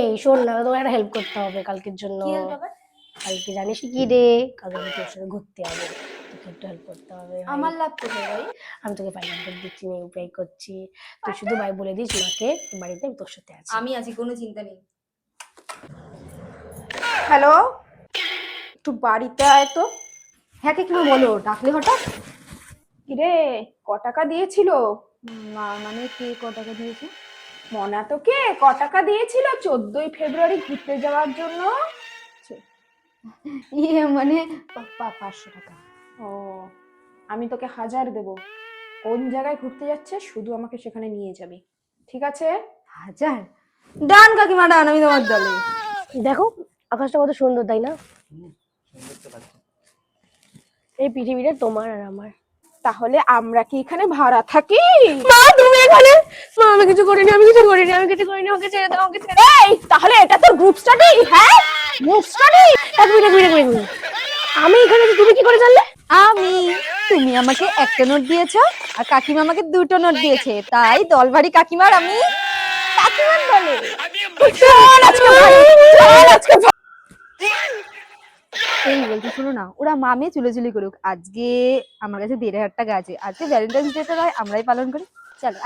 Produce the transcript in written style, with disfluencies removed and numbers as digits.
এই শোন না, তোমার একটা হেল্প করতে হবে কালকের জন্য। কালকে জানিস কি রে, কালকে আমি তোর সাথে ঘুরতে যাবো, তোকে একটু হেল্প করতে হবে। আমার লাভ কোথায় ভাই? আমি তোকে ফাইনাল দিচ্ছি, উপায় করছি, তুই শুধু ভাই বলে দিস মাকে বাড়িতে আমি তোর সাথে আছি। আমি আছি, কোনো চিন্তা নেই। হ্যালো, একটু বাড়িতে আয় তো। হ্যাঁ কাকিমা বলো, ডাকলে হঠাৎ? কিরে, ক টাকা দিয়েছিল? মানে কে ক টাকা দিয়েছে? মনা তোকে ক টাকা দিয়েছিল 14ই ফেব্রুয়ারি ঘুরতে যাওয়ার জন্য? মানে 500 টাকা। ও, আমি তোকে 1000 দেব। কোন জায়গায় ঘুরতে যাচ্ছে শুধু আমাকে সেখানে নিয়ে যাবি, ঠিক আছে? 1000? ডান কাকিমা ডান, আমি তোমার দলে। দেখো আকাশটা কত সুন্দর, তাই না? এই পৃথিবীটা তোমার আর আমার। তাহলে আমরা কি এখানে ভাড়া থাকি? মা তুমি এখানে? মা আমি কিছু করিনি, আমি কিছু করিনি, আমি কিছু করিনি, ওকে ছেড়ে দাও, ওকে ছেড়ে দাও। এই তাহলে এটা তোর গ্রুপ স্টাডি? হ্যাঁ, গ্রুপ স্টাডি। এক মিনিট, এক মিনিট, এক মিনিট। আমি এখানে আছি, তুমি কি করে জানলে? তুমি আমাকে একটা নোট দিয়েছো আর কাকিমা আমাকে 2টো নোট দিয়েছে, তাই দলবাড়ি কাকিমার আমি কাকিমার দলে। চল আজকে ভাই, চল আজকে ভাই। এই বলছি শোনো না, ওরা মামে চুলোচুলি করুক, আজকে আমার কাছে 1500 টাকা আছে, আজকে ভ্যালেন্টাইন্স ডে তো নয়, আমরাই পালন করি। চলো।